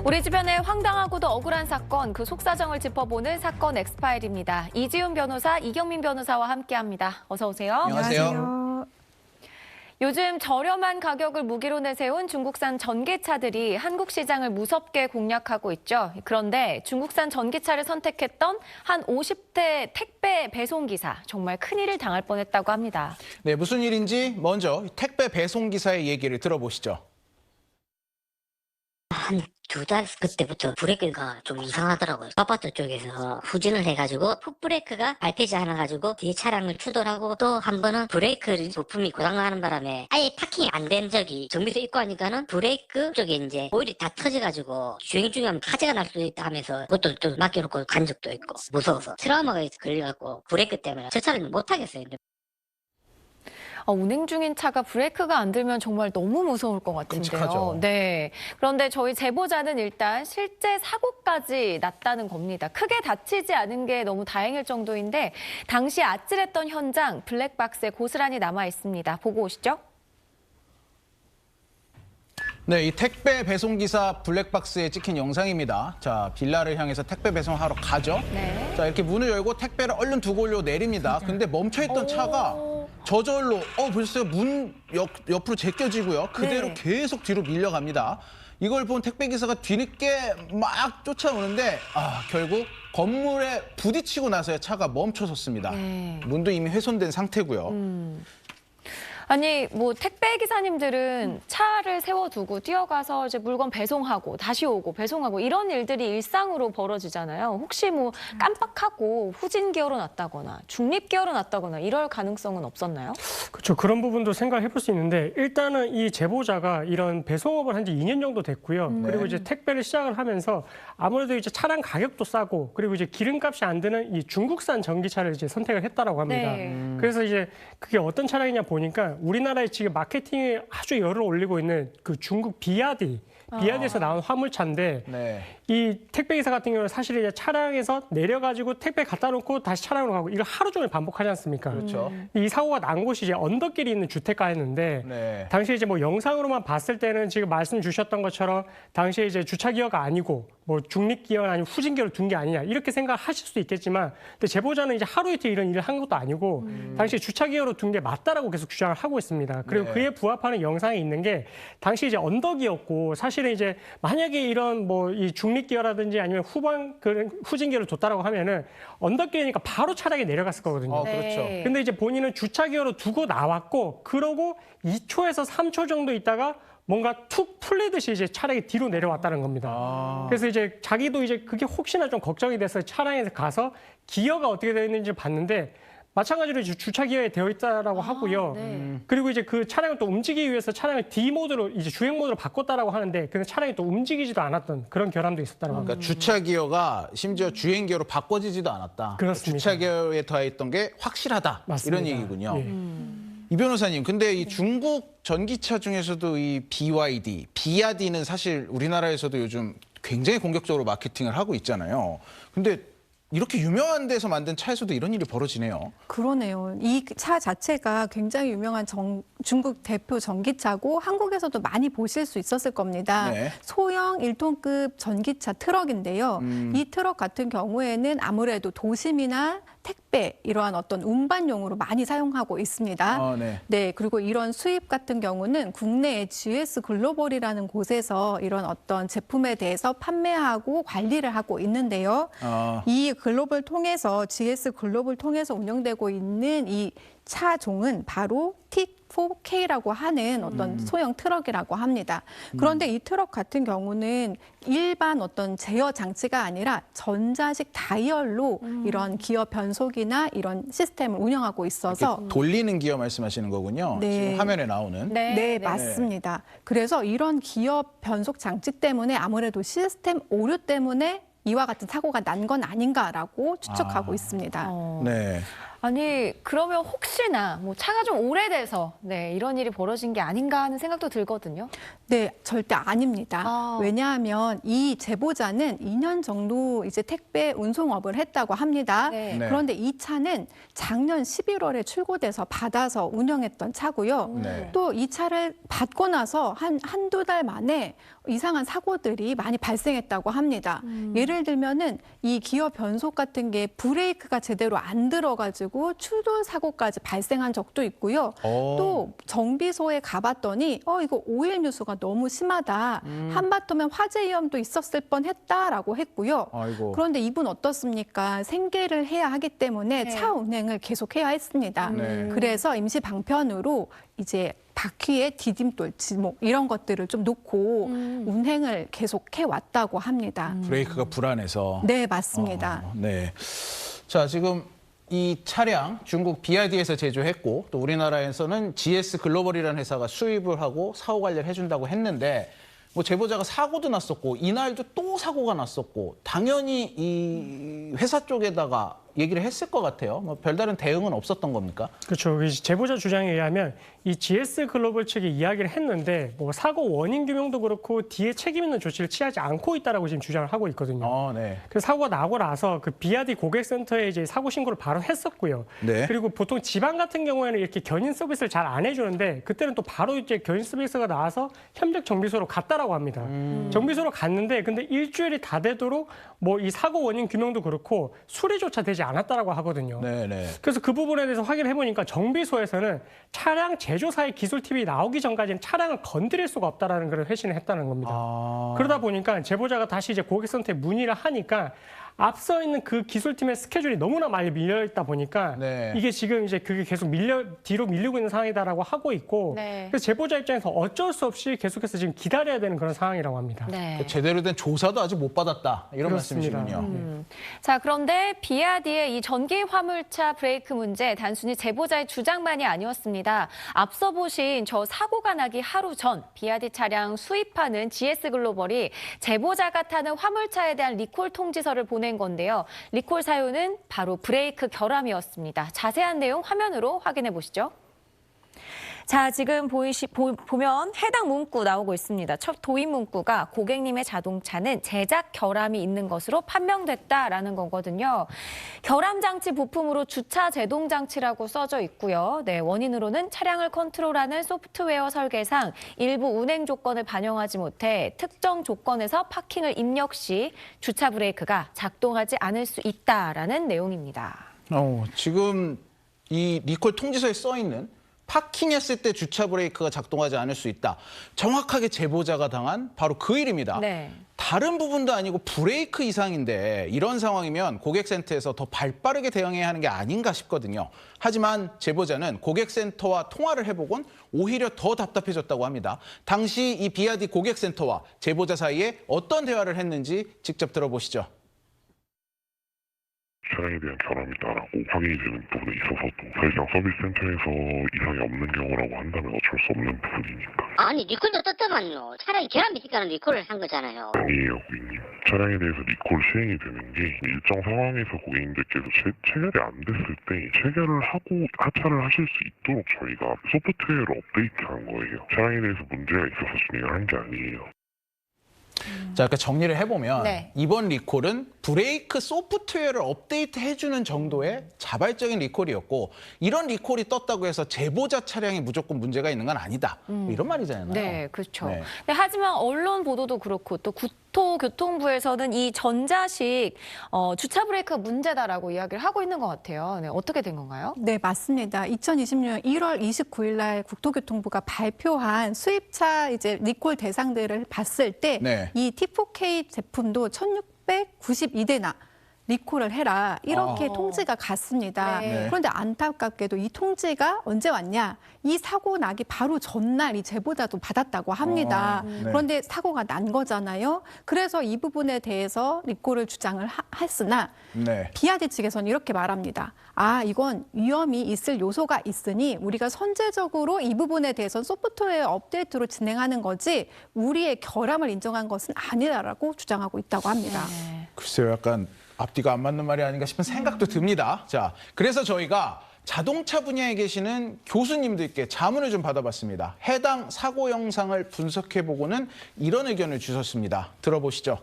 우리 주변의 황당하고도 억울한 사건, 그 속사정을 짚어보는 사건 엑스파일입니다. 이지훈 변호사, 이경민 변호사와 함께합니다. 어서 오세요. 안녕하세요. 요즘 저렴한 가격을 무기로 내세운 중국산 전기차들이 한국 시장을 무섭게 공략하고 있죠. 그런데 중국산 전기차를 선택했던 한 50대 택배 배송기사, 정말 큰일을 당할 뻔했다고 합니다. 네, 무슨 일인지 먼저 택배 배송기사의 얘기를 들어보시죠. 한 두 달 그때부터 브레이크가 좀 이상하더라고요. 아파트 쪽에서 후진을 해가지고 풋브레이크가 밟히지 않아가지고 뒤에 차량을 추돌하고, 또 한 번은 브레이크 부품이 고장나는 바람에 아예 파킹이 안 된 적이, 정비소 입고 하니까는 브레이크 쪽에 이제 오일이 다 터져가지고 주행 중에 하면 화재가 날 수도 있다 하면서 그것도 또 맡겨놓고 간 적도 있고, 무서워서 트라우마가 걸려갖고 브레이크 때문에 저 차를 못 타겠어요. 운행 중인 차가 브레이크가 안 들면 정말 너무 무서울 것 같은데요. 끔찍하죠. 네. 그런데 저희 제보자는 일단 실제 사고까지 났다는 겁니다. 크게 다치지 않은 게 너무 다행일 정도인데 당시 아찔했던 현장 블랙박스에 고스란히 남아 있습니다. 보고 오시죠. 네, 이 택배 배송기사 블랙박스에 찍힌 영상입니다. 자, 빌라를 향해서 택배 배송하러 가죠. 네. 자, 이렇게 문을 열고 택배를 얼른 두고 오려고 내립니다. 근데 멈춰있던 차가 저절로 벌써 문 옆으로 제껴지고요. 그대로 네. 계속 뒤로 밀려갑니다. 이걸 본 택배기사가 뒤늦게 막 쫓아오는데 결국 건물에 부딪히고 나서야 차가 멈춰섰습니다. 네. 문도 이미 훼손된 상태고요. 아니, 택배 기사님들은 차를 세워두고 뛰어가서 이제 물건 배송하고 다시 오고 배송하고 이런 일들이 일상으로 벌어지잖아요. 혹시 깜빡하고 후진 기어로 났다거나 중립 기어로 났다거나 이럴 가능성은 없었나요? 그렇죠. 그런 부분도 생각해 볼 수 있는데, 일단은 이 제보자가 이런 배송업을 한 지 2년 정도 됐고요. 그리고 이제 택배를 시작을 하면서 아무래도 이제 차량 가격도 싸고, 그리고 이제 기름값이 안 드는 이 중국산 전기차를 이제 선택을 했다라고 합니다. 네. 그래서 이제 그게 어떤 차량이냐 보니까 우리나라에 지금 마케팅에 아주 열을 올리고 있는 그 중국 비아디에서 나온 화물차인데, 네. 이 택배기사 같은 경우는 사실 이제 차량에서 내려가지고 택배 갖다 놓고 다시 차량으로 가고 이걸 하루 종일 반복하지 않습니까? 그렇죠. 이 사고가 난 곳이 이제 언덕길이 있는 주택가였는데, 네. 당시에 이제 영상으로만 봤을 때는 지금 말씀 주셨던 것처럼 당시에 이제 주차 기어가 아니고 중립 기어나 아니면 후진 기어를 둔 게 아니냐 이렇게 생각하실 수도 있겠지만, 근데 제보자는 이제 하루 이틀 이런 일을 한 것도 아니고 당시에 주차 기어로 둔 게 맞다라고 계속 주장을 하고 있습니다. 그리고 네. 그에 부합하는 영상이 있는 게 당시 이제 언덕이었고, 사실은 이제 만약에 이런 이 중립 기어라든지 아니면 후진 기어를 뒀다라고 하면은 언덕길이니까 바로 차량이 내려갔을 거거든요. 그렇죠. 네. 근데 이제 본인은 주차 기어로 두고 나왔고, 그러고 2초에서 3초 정도 있다가 뭔가 툭 풀리듯이 이제 차량이 뒤로 내려왔다는 겁니다. 그래서 이제 자기도 이제 그게 혹시나 좀 걱정이 돼서 차량에서 가서 기어가 어떻게 되어 있는지 봤는데, 마찬가지로 이제 주차 기어에 되어 있다라고 하고요. 네. 그리고 이제 그 차량을 또 움직이기 위해서 차량을 D 모드로 이제 주행 모드로 바꿨다라고 하는데, 근데 차량이 또 움직이지도 않았던 그런 결함도 있었다고 합니다. 그러니까 주차 기어가 심지어 주행 기어로 바꿔지지도 않았다. 그렇습니다. 주차 기어에 더했던 게 확실하다. 맞습니다. 이런 얘기군요. 예. 이 변호사님, 근데 이 중국 전기차 중에서도 이 BYD, 비아디는 사실 우리나라에서도 요즘 굉장히 공격적으로 마케팅을 하고 있잖아요. 근데 이렇게 유명한 데서 만든 차에서도 이런 일이 벌어지네요. 그러네요. 이 차 자체가 굉장히 유명한 중국 대표 전기차고 한국에서도 많이 보실 수 있었을 겁니다. 네. 소형 1톤급 전기차 트럭인데요. 이 트럭 같은 경우에는 아무래도 도심이나 택배 이러한 어떤 운반용으로 많이 사용하고 있습니다. 네. 네, 그리고 이런 수입 같은 경우는 국내의 GS 글로벌이라는 곳에서 이런 어떤 제품에 대해서 판매하고 관리를 하고 있는데요. 이 글로벌 통해서 GS 글로벌 통해서 운영되고 있는 이 차종은 바로 T4K라고 하는 어떤 소형 트럭이라고 합니다. 그런데 이 트럭 같은 경우는 일반 어떤 제어 장치가 아니라 전자식 다이얼로 이런 기어 변속이나 이런 시스템을 운영하고 있어서 이렇게 돌리는 기어 말씀하시는 거군요. 네. 지금 화면에 나오는. 네, 맞습니다. 그래서 이런 기어 변속 장치 때문에 아무래도 시스템 오류 때문에 이와 같은 사고가 난 건 아닌가라고 추측하고 있습니다. 네. 아니 그러면 혹시나 뭐 차가 좀 오래돼서 네, 이런 일이 벌어진 게 아닌가 하는 생각도 들거든요. 네, 절대 아닙니다. 아. 왜냐하면 이 제보자는 2년 정도 이제 택배 운송업을 했다고 합니다. 네. 네. 그런데 이 차는 작년 11월에 출고돼서 받아서 운영했던 차고요. 네. 또 이 차를 받고 나서 한두 달 만에 이상한 사고들이 많이 발생했다고 합니다. 예를 들면은 이 기어 변속 같은 게 브레이크가 제대로 안 들어가지고 추돌 사고까지 발생한 적도 있고요. 또 정비소에 가봤더니 이거 오일 누수가 너무 심하다. 한바탕면 화재 위험도 있었을 뻔했다라고 했고요. 아이고. 그런데 이분 어떻습니까? 생계를 해야 하기 때문에 네. 차 운행을 계속해야 했습니다. 네. 그래서 임시 방편으로 이제 바퀴에 디딤돌, 지목 이런 것들을 좀 놓고 운행을 계속해 왔다고 합니다. 브레이크가 불안해서. 네, 맞습니다. 네. 자, 지금 이 차량 중국 BYD에서 제조했고 또 우리나라에서는 GS 글로벌이라는 회사가 수입을 하고 사후 관리를 해준다고 했는데 뭐 제보자가 사고도 났었고 이날도 또 사고가 났었고 당연히 이 회사 쪽에다가 얘기를 했을 것 같아요. 뭐 별다른 대응은 없었던 겁니까? 그렇죠. 이 제보자 주장에 의하면 이 GS 글로벌 측이 이야기를 했는데 뭐 사고 원인 규명도 그렇고 뒤에 책임 있는 조치를 취하지 않고 있다라고 지금 주장을 하고 있거든요. 네. 그 사고가 나고 나서 그 BYD 고객센터에 이제 사고 신고를 바로 했었고요. 네. 그리고 보통 지방 같은 경우에는 이렇게 견인 서비스를 잘 안 해주는데 그때는 또 바로 이제 견인 서비스가 나와서 협력 정비소로 갔다라고 합니다. 정비소로 갔는데 근데 일주일이 다 되도록 뭐 이 사고 원인 규명도 그렇고 수리조차 되지 않았다라고 하거든요. 네. 그래서 그 부분에 대해서 확인을 해보니까 정비소에서는 차량 제조사의 기술팀이 나오기 전까지는 차량을 건드릴 수가 없다라는 그런 회신을 했다는 겁니다. 그러다 보니까 제보자가 다시 이제 고객센터에 문의를 하니까 앞서 있는 그 기술팀의 스케줄이 너무나 많이 밀려 있다 보니까 네. 이게 지금 이제 그게 계속 뒤로 밀리고 있는 상황이다라고 하고 있고 네. 그래서 제보자 입장에서 어쩔 수 없이 계속해서 지금 기다려야 되는 그런 상황이라고 합니다. 네. 제대로 된 조사도 아직 못 받았다. 이런 그렇습니다. 말씀이시군요. 자, 그런데 비아디의 이 전기 화물차 브레이크 문제 단순히 제보자의 주장만이 아니었습니다. 앞서 보신 저 사고가 나기 하루 전 비아디 차량 수입하는 GS 글로벌이 제보자가 타는 화물차에 대한 리콜 통지서를 보낸 건데요. 리콜 사유는 바로 브레이크 결함이었습니다. 자세한 내용 화면으로 확인해 보시죠. 자, 지금 보면 해당 문구 나오고 있습니다. 첫 도입 문구가 고객님의 자동차는 제작 결함이 있는 것으로 판명됐다라는 거거든요. 결함 장치 부품으로 주차 제동 장치라고 써져 있고요. 네, 원인으로는 차량을 컨트롤하는 소프트웨어 설계상 일부 운행 조건을 반영하지 못해 특정 조건에서 파킹을 입력 시 주차 브레이크가 작동하지 않을 수 있다라는 내용입니다. 지금 이 리콜 통지서에 써 있는 파킹했을 때 주차 브레이크가 작동하지 않을 수 있다. 정확하게 제보자가 당한 바로 그 일입니다. 네. 다른 부분도 아니고 브레이크 이상인데 이런 상황이면 고객센터에서 더 발빠르게 대응해야 하는 게 아닌가 싶거든요. 하지만 제보자는 고객센터와 통화를 해보곤 오히려 더 답답해졌다고 합니다. 당시 이 비아디 고객센터와 제보자 사이에 어떤 대화를 했는지 직접 들어보시죠. 차량에 대한 결함이 있다라고 확인이 되는 부분이 있어서 또 사실상 서비스센터에서 이상이 없는 경우라고 한다면 어쩔 수 없는 부분이니까. 아니 리콜도 떴더만요. 차량이 결함이 있으니까 리콜을 한 거잖아요. 아니에요, 고객님. 차량에 대해서 리콜 시행이 되는 게 일정 상황에서 고객님들께서 체결이 안 됐을 때 체결을 하고 하차를 하실 수 있도록 저희가 소프트웨어를 업데이트한 거예요. 차량에 대해서 문제가 있어서 진행을 한 게 아니에요. 자, 그러니까 정리를 해보면 네. 이번 리콜은 브레이크 소프트웨어를 업데이트 해주는 정도의 자발적인 리콜이었고 이런 리콜이 떴다고 해서 제보자 차량이 무조건 문제가 있는 건 아니다. 뭐 이런 말이잖아요. 네, 그렇죠. 네. 네, 하지만 언론 보도도 그렇고 또 국토교통부에서는 이 전자식 주차 브레이크가 문제다라고 이야기를 하고 있는 것 같아요. 네, 어떻게 된 건가요? 네, 맞습니다. 2020년 1월 29일 날 국토교통부가 발표한 수입차 이제 리콜 대상들을 봤을 때 네. 이 T4K 제품도 1692대나 리콜을 해라 이렇게 통지가 갔습니다. 네. 그런데 안타깝게도 이 통지가 언제 왔냐? 이 사고 나기 바로 전날 이 제보자도 받았다고 합니다. 네. 그런데 사고가 난 거잖아요. 그래서 이 부분에 대해서 리콜을 주장을 했으나 네. 비아디 측에서는 이렇게 말합니다. 이건 위험이 있을 요소가 있으니 우리가 선제적으로 이 부분에 대해서는 소프트웨어 업데이트로 진행하는 거지 우리의 결함을 인정한 것은 아니다라고 주장하고 있다고 합니다. 네. 글쎄요, 약간 앞뒤가 안 맞는 말이 아닌가 싶은 생각도 듭니다. 자, 그래서 저희가 자동차 분야에 계시는 교수님들께 자문을 좀 받아봤습니다. 해당 사고 영상을 분석해보고는 이런 의견을 주셨습니다. 들어보시죠.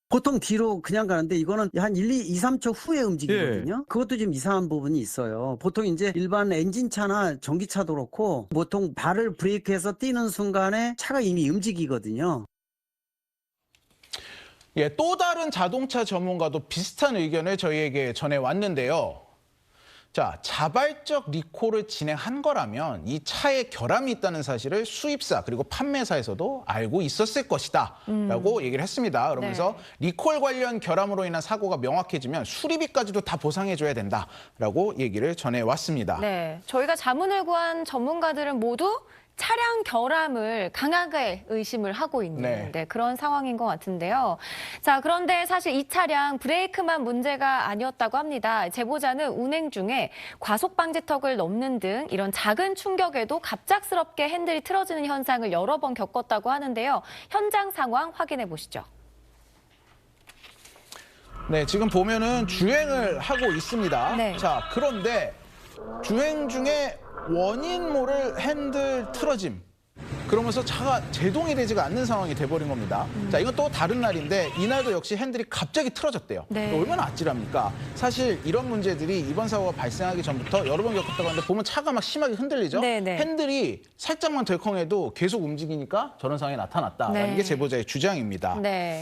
보통 뒤로 그냥 가는데 이거는 한 2, 3초 후에 움직이거든요. 그것도 좀 이상한 부분이 있어요. 보통 이제 일반 엔진차나 전기차도 그렇고 보통 발을 브레이크해서 뛰는 순간에 차가 이미 움직이거든요. 예, 또 다른 자동차 전문가도 비슷한 의견을 저희에게 전해왔는데요. 자, 자발적 리콜을 진행한 거라면 이 차에 결함이 있다는 사실을 수입사 그리고 판매사에서도 알고 있었을 것이다 라고 얘기를 했습니다. 그러면서 리콜 관련 결함으로 인한 사고가 명확해지면 수리비까지도 다 보상해줘야 된다라고 얘기를 전해왔습니다. 네, 저희가 자문을 구한 전문가들은 모두 차량 결함을 강하게 의심을 하고 있는 그런 상황인 것 같은데요. 자, 그런데 사실 이 차량 브레이크만 문제가 아니었다고 합니다. 제보자는 운행 중에 과속 방지턱을 넘는 등 이런 작은 충격에도 갑작스럽게 핸들이 틀어지는 현상을 여러 번 겪었다고 하는데요. 현장 상황 확인해 보시죠. 네, 지금 보면은 주행을 하고 있습니다. 네. 자, 그런데 주행 중에 원인 모를 핸들 틀어짐. 그러면서 차가 제동이 되지가 않는 상황이 돼버린 겁니다. 자, 이건 또 다른 날인데 이날도 역시 핸들이 갑자기 틀어졌대요. 네. 얼마나 아찔합니까? 사실 이런 문제들이 이번 사고가 발생하기 전부터 여러 번 겪었다고 하는데 보면 차가 막 심하게 흔들리죠? 네네. 핸들이 살짝만 덜컹해도 계속 움직이니까 저런 상황이 나타났다라는 게 제보자의 주장입니다. 네.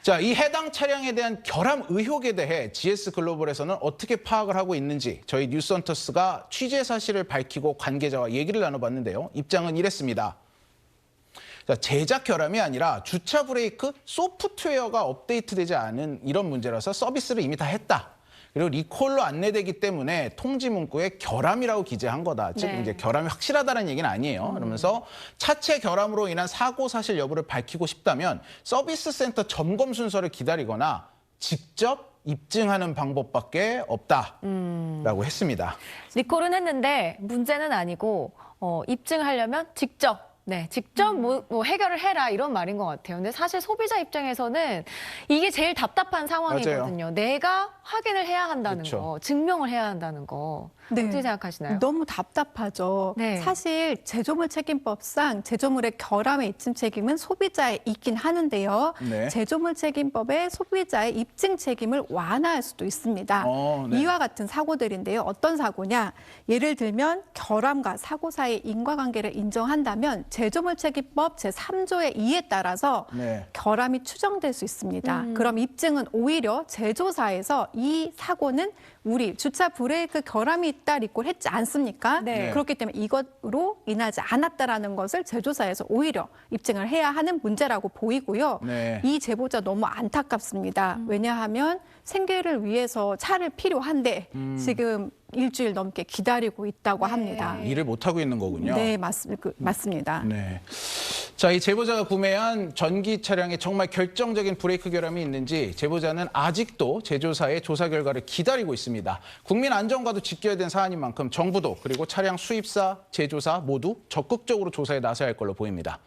자, 이 해당 차량에 대한 결함 의혹에 대해 GS 글로벌에서는 어떻게 파악을 하고 있는지 저희 뉴스헌터스가 취재 사실을 밝히고 관계자와 얘기를 나눠봤는데요. 입장은 이랬습니다. 자, 제작 결함이 아니라 주차 브레이크 소프트웨어가 업데이트되지 않은 이런 문제라서 서비스를 이미 다 했다. 그리고 리콜로 안내되기 때문에 통지 문구에 결함이라고 기재한 거다. 즉 이제 결함이 확실하다는 얘기는 아니에요. 그러면서 차체 결함으로 인한 사고 사실 여부를 밝히고 싶다면 서비스 센터 점검 순서를 기다리거나 직접 입증하는 방법밖에 없다라고 했습니다. 리콜은 했는데 문제는 아니고 입증하려면 직접 뭐 해결을 해라 이런 말인 것 같아요. 근데 사실 소비자 입장에서는 이게 제일 답답한 상황이거든요. 맞아요. 내가 확인을 해야 한다는 그렇죠. 거, 증명을 해야 한다는 거. 네. 어떻게 생각하시나요? 너무 답답하죠. 네. 사실 제조물 책임법상 제조물의 결함의 입증 책임은 소비자에 있긴 하는데요. 네. 제조물 책임법에 소비자의 입증 책임을 완화할 수도 있습니다. 네. 이와 같은 사고들인데요. 어떤 사고냐? 예를 들면 결함과 사고 사이의 인과관계를 인정한다면 제조물 책임법 제3조의 2에 따라서 결함이 추정될 수 있습니다. 그럼 입증은 오히려 제조사에서 이 사고는 우리 주차 브레이크 결함이 있다 리콜했지 않습니까? 네. 그렇기 때문에 이것으로 인하지 않았다라는 것을 제조사에서 오히려 입증을 해야 하는 문제라고 보이고요. 이 제보자 너무 안타깝습니다. 왜냐하면 생계를 위해서 차를 필요한데 지금 일주일 넘게 기다리고 있다고 합니다. 일을 못하고 있는 거군요. 네, 맞습니다. 네. 자, 이 제보자가 구매한 전기 차량에 정말 결정적인 브레이크 결함이 있는지 제보자는 아직도 제조사의 조사 결과를 기다리고 있습니다. 국민 안전과도 직결된 사안인 만큼 정부도 그리고 차량 수입사, 제조사 모두 적극적으로 조사에 나서야 할 걸로 보입니다.